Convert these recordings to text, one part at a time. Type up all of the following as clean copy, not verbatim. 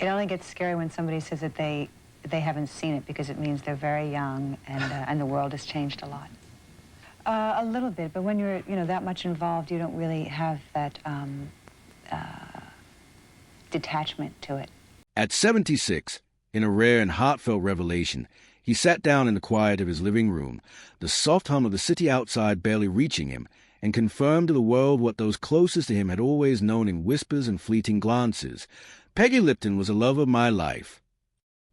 It only gets scary when somebody says that they haven't seen it, because it means they're very young and the world has changed a lot. A little bit, but when you're that much involved, you don't really have that detachment to it. At 76, in a rare and heartfelt revelation, he sat down in the quiet of his living room, the soft hum of the city outside barely reaching him, and confirmed to the world what those closest to him had always known in whispers and fleeting glances. Peggy Lipton was the love of my life.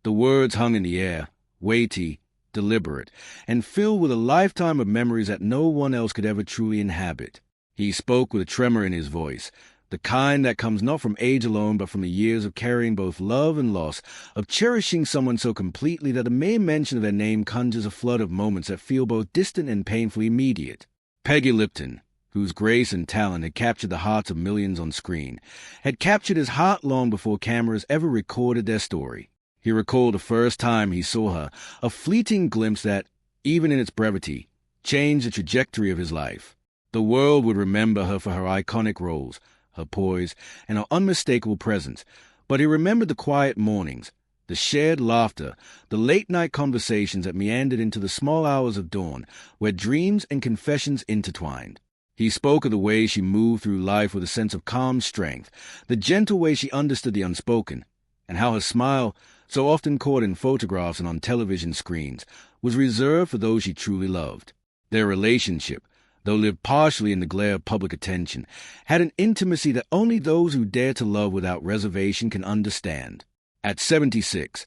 The words hung in the air, weighty, deliberate, and filled with a lifetime of memories that no one else could ever truly inhabit. He spoke with a tremor in his voice, the kind that comes not from age alone but from the years of carrying both love and loss, of cherishing someone so completely that the mere mention of their name conjures a flood of moments that feel both distant and painfully immediate. Peggy Lipton, whose grace and talent had captured the hearts of millions on screen, had captured his heart long before cameras ever recorded their story. He recalled the first time he saw her, a fleeting glimpse that, even in its brevity, changed the trajectory of his life. The world would remember her for her iconic roles, her poise, and her unmistakable presence, but he remembered the quiet mornings, the shared laughter, the late-night conversations that meandered into the small hours of dawn, where dreams and confessions intertwined. He spoke of the way she moved through life with a sense of calm strength, the gentle way she understood the unspoken, and how her smile, so often caught in photographs and on television screens, was reserved for those she truly loved. Their relationship, though lived partially in the glare of public attention, had an intimacy that only those who dare to love without reservation can understand. At 76,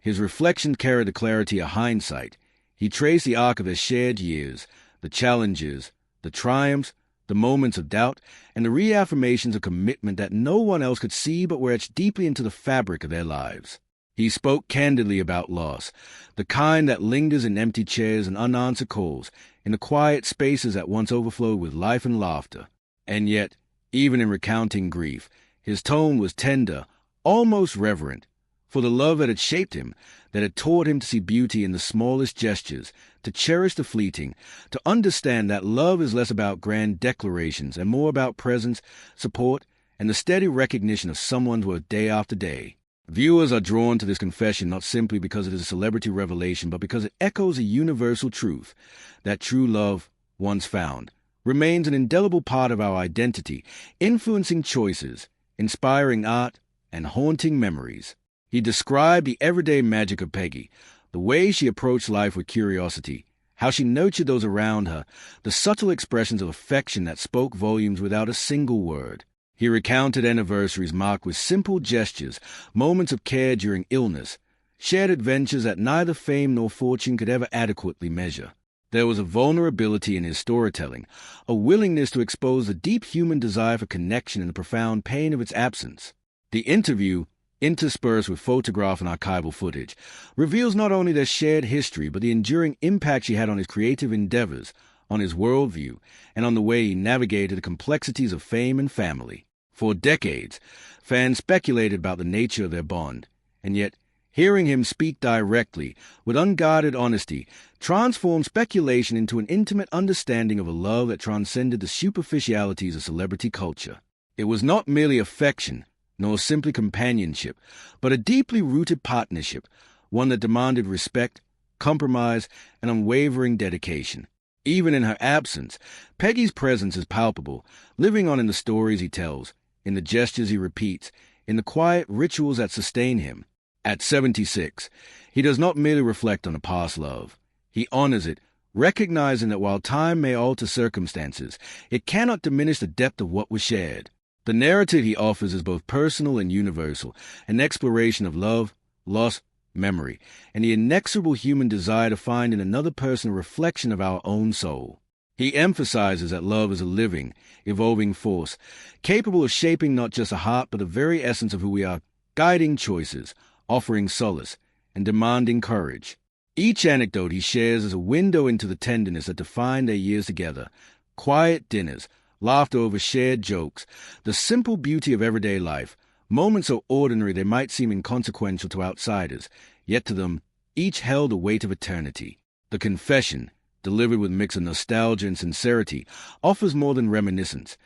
his reflections carried the clarity of hindsight. He traced the arc of their shared years, the challenges, the triumphs, the moments of doubt, and the reaffirmations of commitment that no one else could see but were etched deeply into the fabric of their lives. He spoke candidly about loss, the kind that lingers in empty chairs and unanswered calls, in the quiet spaces that once overflowed with life and laughter. And yet, even in recounting grief, his tone was tender, almost reverent, for the love that had shaped him, that had taught him to see beauty in the smallest gestures, to cherish the fleeting, to understand that love is less about grand declarations and more about presence, support, and the steady recognition of someone's worth day after day. Viewers are drawn to this confession not simply because it is a celebrity revelation, but because it echoes a universal truth, that true love, once found, remains an indelible part of our identity, influencing choices, inspiring art, and haunting memories. He described the everyday magic of Peggy, the way she approached life with curiosity, how she nurtured those around her, the subtle expressions of affection that spoke volumes without a single word. He recounted anniversaries marked with simple gestures, moments of care during illness, shared adventures that neither fame nor fortune could ever adequately measure. There was a vulnerability in his storytelling, a willingness to expose the deep human desire for connection and the profound pain of its absence. The interview, interspersed with photograph and archival footage, reveals not only their shared history but the enduring impact she had on his creative endeavors, on his worldview, and on the way he navigated the complexities of fame and family. For decades, fans speculated about the nature of their bond, and yet, hearing him speak directly, with unguarded honesty, transformed speculation into an intimate understanding of a love that transcended the superficialities of celebrity culture. It was not merely affection, nor simply companionship, but a deeply rooted partnership, one that demanded respect, compromise, and unwavering dedication. Even in her absence, Peggy's presence is palpable, living on in the stories he tells, in the gestures he repeats, in the quiet rituals that sustain him. At 76, he does not merely reflect on a past love. He honors it, recognizing that while time may alter circumstances, it cannot diminish the depth of what was shared. The narrative he offers is both personal and universal, an exploration of love, loss, memory, and the inexorable human desire to find in another person a reflection of our own soul. He emphasizes that love is a living, evolving force, capable of shaping not just a heart but the very essence of who we are, guiding choices, offering solace, and demanding courage. Each anecdote he shares is a window into the tenderness that defined their years together, quiet dinners, laughter over shared jokes, the simple beauty of everyday life, moments so ordinary they might seem inconsequential to outsiders, yet to them, each held the weight of eternity. The confession, delivered with a mix of nostalgia and sincerity, offers more than reminiscence.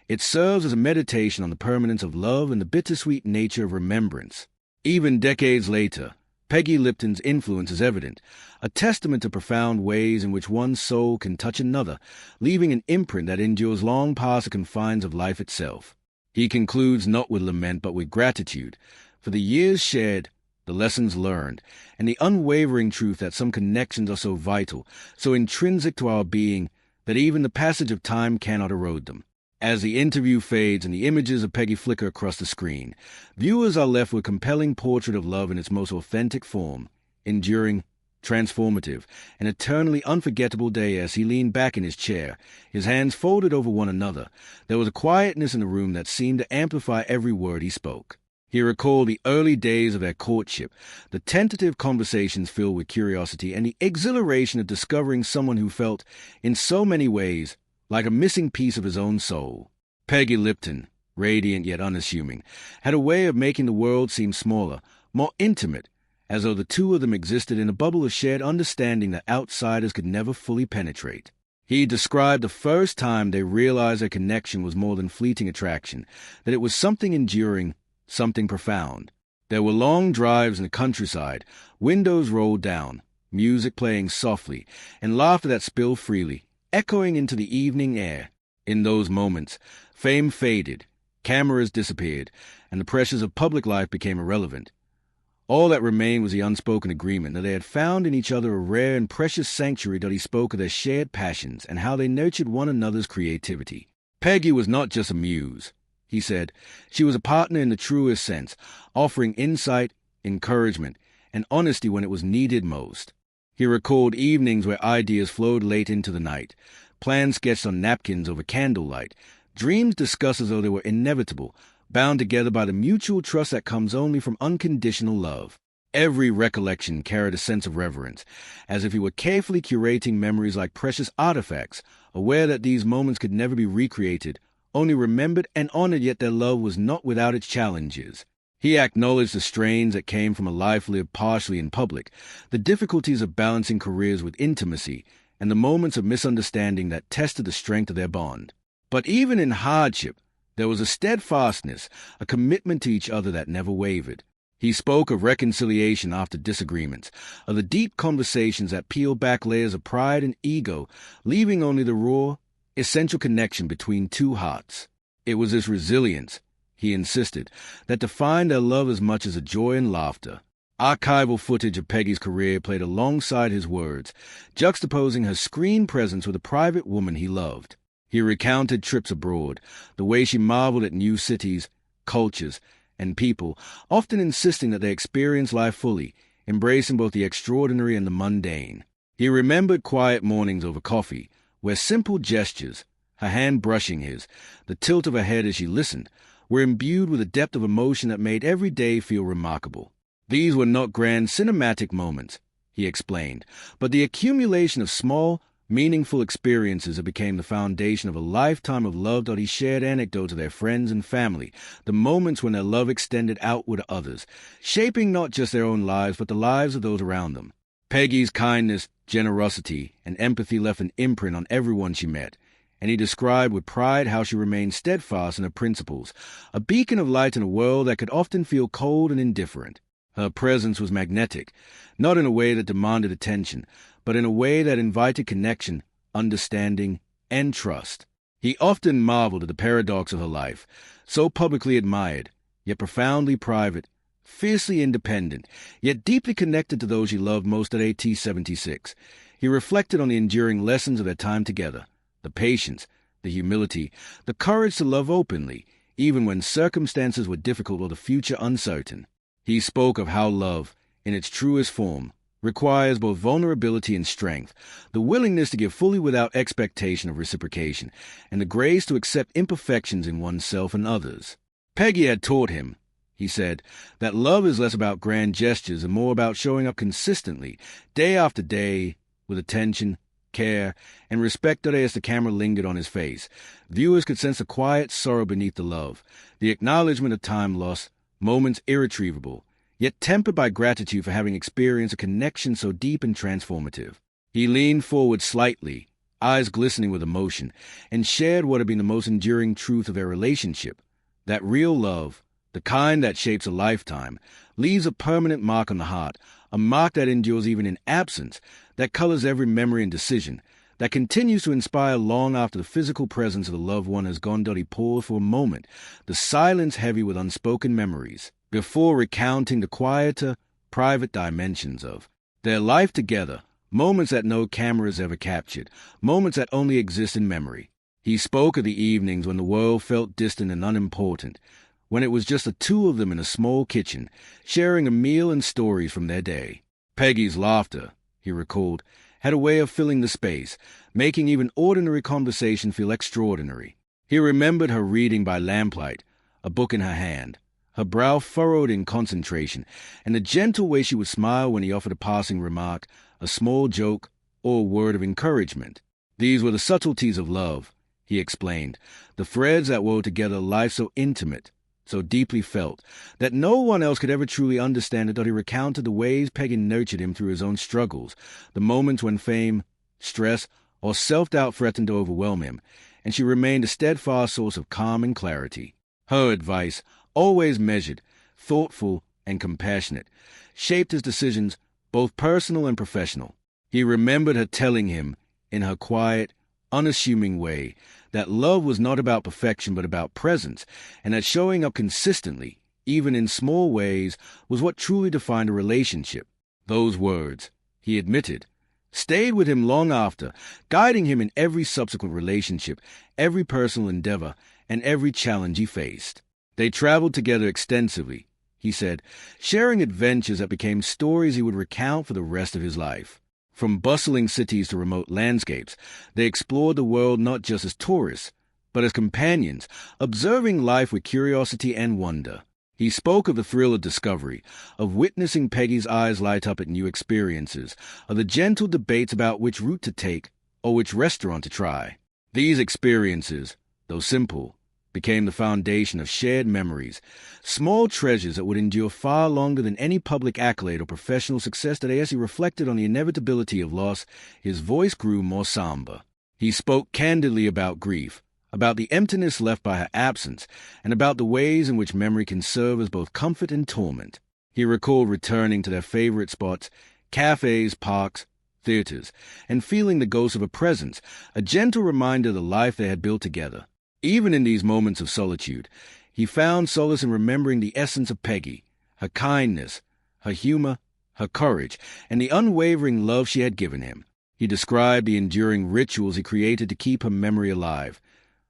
It serves as a meditation on the permanence of love and the bittersweet nature of remembrance. Even decades later, Peggy Lipton's influence is evident, a testament to profound ways in which one's soul can touch another, leaving an imprint that endures long past the confines of life itself. He concludes not with lament but with gratitude for the years shared, the lessons learned, and the unwavering truth that some connections are so vital, so intrinsic to our being, that even the passage of time cannot erode them. As the interview fades and the images of Peggy flicker across the screen, viewers are left with a compelling portrait of love in its most authentic form, enduring, transformative, an eternally unforgettable day. As he leaned back in his chair, his hands folded over one another, there was a quietness in the room that seemed to amplify every word he spoke. He recalled the early days of their courtship, the tentative conversations filled with curiosity, and the exhilaration of discovering someone who felt, in so many ways, like a missing piece of his own soul. Peggy Lipton, radiant yet unassuming, had a way of making the world seem smaller, more intimate, as though the two of them existed in a bubble of shared understanding that outsiders could never fully penetrate. He described the first time they realized their connection was more than fleeting attraction, that it was something enduring, something profound. There were long drives in the countryside, windows rolled down, music playing softly, and laughter that spilled freely, echoing into the evening air. In those moments, fame faded, cameras disappeared, and the pressures of public life became irrelevant. All that remained was the unspoken agreement that they had found in each other a rare and precious sanctuary. That he spoke of their shared passions and how they nurtured one another's creativity. Peggy was not just a muse, he said. She was a partner in the truest sense, offering insight, encouragement, and honesty when it was needed most. He recalled evenings where ideas flowed late into the night, plans sketched on napkins over candlelight, dreams discussed as though they were inevitable, bound together by the mutual trust that comes only from unconditional love. Every recollection carried a sense of reverence, as if he were carefully curating memories like precious artifacts, aware that these moments could never be recreated, only remembered and honored. Yet their love was not without its challenges. He acknowledged the strains that came from a life lived partially in public, the difficulties of balancing careers with intimacy, and the moments of misunderstanding that tested the strength of their bond. But even in hardship, there was a steadfastness, a commitment to each other that never wavered. He spoke of reconciliation after disagreements, of the deep conversations that peeled back layers of pride and ego, leaving only the raw, essential connection between two hearts. It was this resilience, he insisted, that defined their love as much as the joy and laughter. Archival footage of Peggy's career played alongside his words, juxtaposing her screen presence with a private woman he loved. He recounted trips abroad, the way she marveled at new cities, cultures, and people, often insisting that they experience life fully, embracing both the extraordinary and the mundane. He remembered quiet mornings over coffee, where simple gestures, her hand brushing his, the tilt of her head as she listened, were imbued with a depth of emotion that made every day feel remarkable. These were not grand cinematic moments, he explained, but the accumulation of small, meaningful experiences that became the foundation of a lifetime of love. That he shared anecdotes of their friends and family, the moments when their love extended outward to others, shaping not just their own lives but the lives of those around them. Peggy's kindness, generosity, and empathy left an imprint on everyone she met, and he described with pride how she remained steadfast in her principles, a beacon of light in a world that could often feel cold and indifferent. Her presence was magnetic, not in a way that demanded attention, but in a way that invited connection, understanding, and trust. He often marveled at the paradox of her life, so publicly admired, yet profoundly private, fiercely independent, yet deeply connected to those she loved most at AT-76. He reflected on the enduring lessons of their time together, the patience, the humility, the courage to love openly, even when circumstances were difficult or the future uncertain. He spoke of how love, in its truest form, requires both vulnerability and strength, the willingness to give fully without expectation of reciprocation, and the grace to accept imperfections in oneself and others. Peggy had taught him, he said, that love is less about grand gestures and more about showing up consistently, day after day, with attention, care, and respect. That as the camera lingered on his face, viewers could sense the quiet sorrow beneath the love, the acknowledgement of time lost, moments irretrievable, yet tempered by gratitude for having experienced a connection so deep and transformative. He leaned forward slightly, eyes glistening with emotion, and shared what had been the most enduring truth of their relationship, that real love, the kind that shapes a lifetime, leaves a permanent mark on the heart, a mark that endures even in absence, that colors every memory and decision, that continues to inspire long after the physical presence of the loved one has gone. He paused for a moment, the silence heavy with unspoken memories, before recounting the quieter, private dimensions of their life together, moments that no cameras ever captured, moments that only exist in memory. He spoke of the evenings when the world felt distant and unimportant, when it was just the two of them in a small kitchen, sharing a meal and stories from their day. Peggy's laughter, he recalled, had a way of filling the space, making even ordinary conversation feel extraordinary. He remembered her reading by lamplight, a book in her hand, her brow furrowed in concentration, and the gentle way she would smile when he offered a passing remark, a small joke, or a word of encouragement. These were the subtleties of love, he explained, the threads that wove together a life so intimate, so deeply felt, that no one else could ever truly understand it. He recounted the ways Peggy nurtured him through his own struggles, the moments when fame, stress, or self-doubt threatened to overwhelm him, and she remained a steadfast source of calm and clarity. Her advice, always measured, thoughtful, and compassionate, shaped his decisions, both personal and professional. He remembered her telling him, in her quiet, unassuming way, that love was not about perfection but about presence, and that showing up consistently, even in small ways, was what truly defined a relationship. Those words, he admitted, stayed with him long after, guiding him in every subsequent relationship, every personal endeavor, and every challenge he faced. They traveled together extensively, he said, sharing adventures that became stories he would recount for the rest of his life. From bustling cities to remote landscapes, they explored the world not just as tourists, but as companions, observing life with curiosity and wonder. He spoke of the thrill of discovery, of witnessing Peggy's eyes light up at new experiences, of the gentle debates about which route to take or which restaurant to try. These experiences, though simple, became the foundation of shared memories, small treasures that would endure far longer than any public accolade or professional success. That as he reflected on the inevitability of loss, his voice grew more somber. He spoke candidly about grief, about the emptiness left by her absence, and about the ways in which memory can serve as both comfort and torment. He recalled returning to their favorite spots, cafes, parks, theaters, and feeling the ghost of a presence, a gentle reminder of the life they had built together. Even in these moments of solitude, he found solace in remembering the essence of Peggy, her kindness, her humor, her courage, and the unwavering love she had given him. He described the enduring rituals he created to keep her memory alive,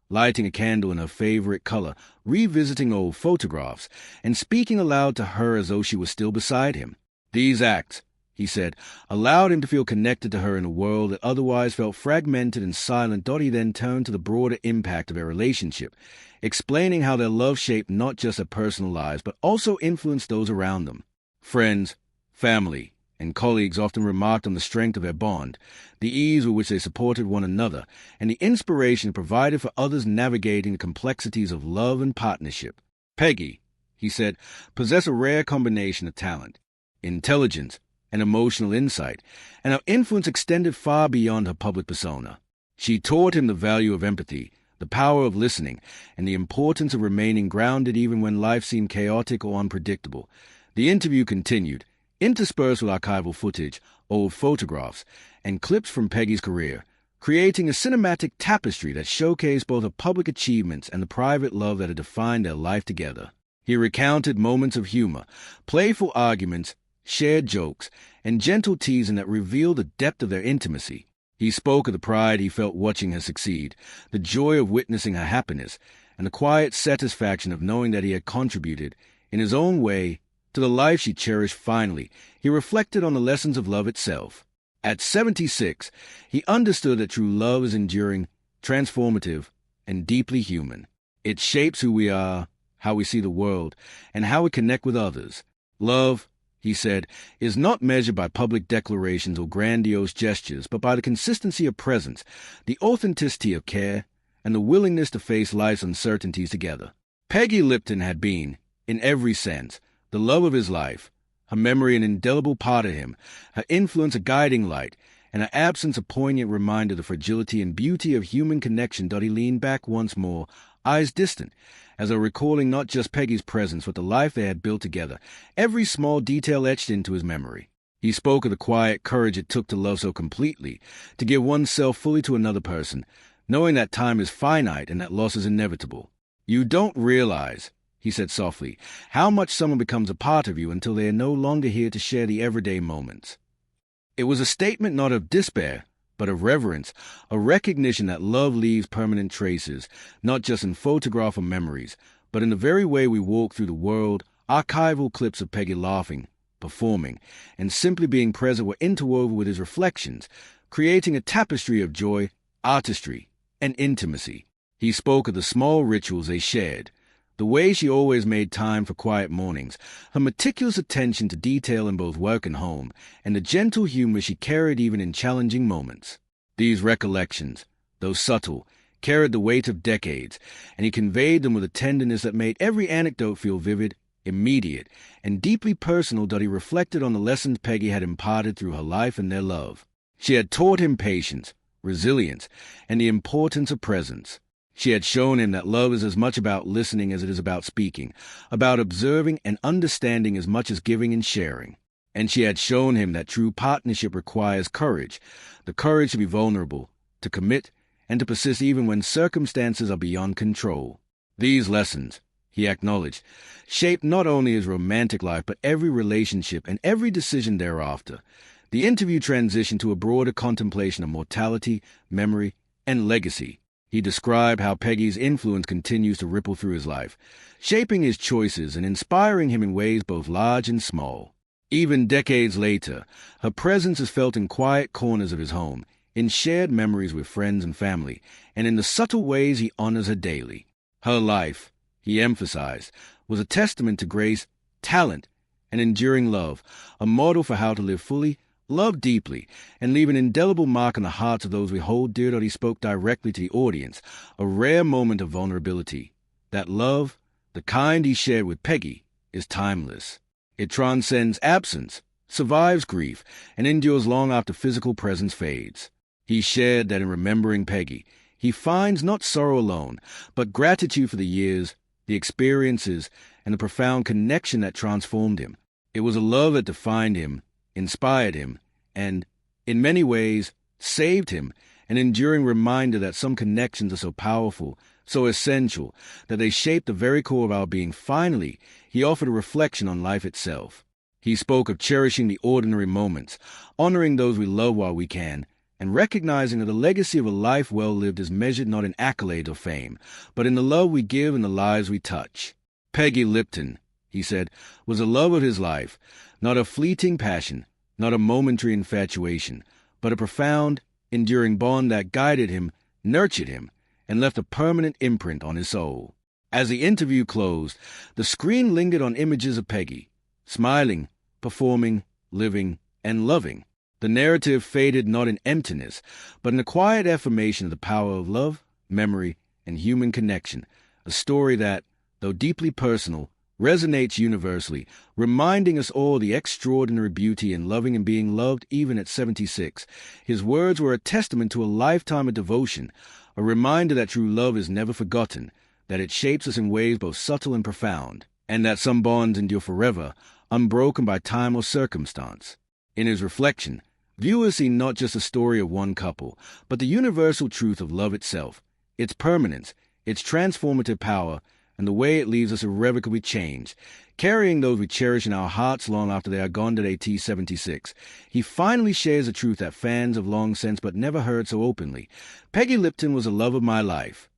lighting a candle in her favorite color, revisiting old photographs, and speaking aloud to her as though she was still beside him. These acts, he said, allowed him to feel connected to her in a world that otherwise felt fragmented and silent. He then turned to the broader impact of their relationship, explaining how their love shaped not just their personal lives, but also influenced those around them. Friends, family, and colleagues often remarked on the strength of their bond, the ease with which they supported one another, and the inspiration provided for others navigating the complexities of love and partnership. Peggy, he said, possessed a rare combination of talent, intelligence, and emotional insight, and her influence extended far beyond her public persona. She taught him the value of empathy, the power of listening, and the importance of remaining grounded even when life seemed chaotic or unpredictable. The interview continued, interspersed with archival footage, old photographs, and clips from Peggy's career, creating a cinematic tapestry that showcased both her public achievements and the private love that had defined their life together. He recounted moments of humor, playful arguments, shared jokes, and gentle teasing that revealed the depth of their intimacy. He spoke of the pride he felt watching her succeed, the joy of witnessing her happiness, and the quiet satisfaction of knowing that he had contributed, in his own way, to the life she cherished. Finally, he reflected on the lessons of love itself. At 76, he understood that true love is enduring, transformative, and deeply human. It shapes who we are, how we see the world, and how we connect with others. Love, he said, is not measured by public declarations or grandiose gestures, but by the consistency of presence, the authenticity of care, and the willingness to face life's uncertainties together. Peggy Lipton had been, in every sense, the love of his life, her memory an indelible part of him, her influence a guiding light, and her absence a poignant reminder of the fragility and beauty of human connection. He leaned back once more, eyes distant, as though recalling not just Peggy's presence, but the life they had built together, every small detail etched into his memory. He spoke of the quiet courage it took to love so completely, to give oneself fully to another person, knowing that time is finite and that loss is inevitable. "You don't realize," he said softly, "how much someone becomes a part of you until they are no longer here to share the everyday moments." It was a statement not of despair, but of reverence, a recognition that love leaves permanent traces, not just in photograph or memories, but in the very way we walk through the world. Archival clips of Peggy laughing, performing, and simply being present were interwoven with his reflections, creating a tapestry of joy, artistry, and intimacy. He spoke of the small rituals they shared, the way she always made time for quiet mornings, her meticulous attention to detail in both work and home, and the gentle humor she carried even in challenging moments. These recollections, though subtle, carried the weight of decades, and he conveyed them with a tenderness that made every anecdote feel vivid, immediate, and deeply personal. That he reflected on the lessons Peggy had imparted through her life and their love. She had taught him patience, resilience, and the importance of presence. She had shown him that love is as much about listening as it is about speaking, about observing and understanding as much as giving and sharing. And she had shown him that true partnership requires courage, the courage to be vulnerable, to commit, and to persist even when circumstances are beyond control. These lessons, he acknowledged, shaped not only his romantic life but every relationship and every decision thereafter. The interview transitioned to a broader contemplation of mortality, memory, and legacy. He described how Peggy's influence continues to ripple through his life, shaping his choices and inspiring him in ways both large and small. Even decades later, her presence is felt in quiet corners of his home, in shared memories with friends and family, and in the subtle ways he honors her daily. Her life, he emphasized, was a testament to grace, talent, and enduring love, a model for how to live fully, love deeply, and leave an indelible mark on the hearts of those we hold dear. That he spoke directly to the audience, a rare moment of vulnerability. That love, the kind he shared with Peggy, is timeless. It transcends absence, survives grief, and endures long after physical presence fades. He shared that in remembering Peggy, he finds not sorrow alone, but gratitude for the years, the experiences, and the profound connection that transformed him. It was a love that defined him, inspired him, and, in many ways, saved him, an enduring reminder that some connections are so powerful, so essential, that they shape the very core of our being. Finally, he offered a reflection on life itself. He spoke of cherishing the ordinary moments, honoring those we love while we can, and recognizing that the legacy of a life well lived is measured not in accolades or fame, but in the love we give and the lives we touch. Peggy Lipton, he said, was the love of his life, not a fleeting passion, not a momentary infatuation, but a profound, enduring bond that guided him, nurtured him, and left a permanent imprint on his soul. As the interview closed, the screen lingered on images of Peggy, smiling, performing, living, and loving. The narrative faded not in emptiness, but in a quiet affirmation of the power of love, memory, and human connection, a story that, though deeply personal, resonates universally, reminding us all the extraordinary beauty in loving and being loved even at 76. His words were a testament to a lifetime of devotion, a reminder that true love is never forgotten, that it shapes us in ways both subtle and profound, and that some bonds endure forever, unbroken by time or circumstance. In his reflection, viewers see not just a story of one couple, but the universal truth of love itself, its permanence, its transformative power, and the way it leaves us irrevocably changed, carrying those we cherish in our hearts long after they are gone. At 76, he finally shares a truth that fans have long sensed but never heard so openly. Peggy Lipton was the love of my life.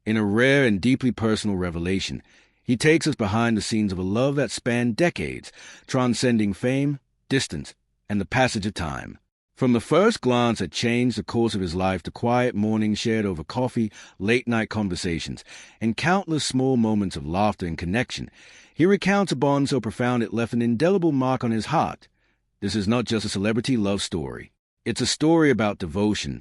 In a rare and deeply personal revelation, he takes us behind the scenes of a love that spanned decades, transcending fame, distance, and the passage of time. From the first glance that changed the course of his life to quiet mornings shared over coffee, late-night conversations, and countless small moments of laughter and connection, he recounts a bond so profound it left an indelible mark on his heart. This is not just a celebrity love story. It's a story about devotion,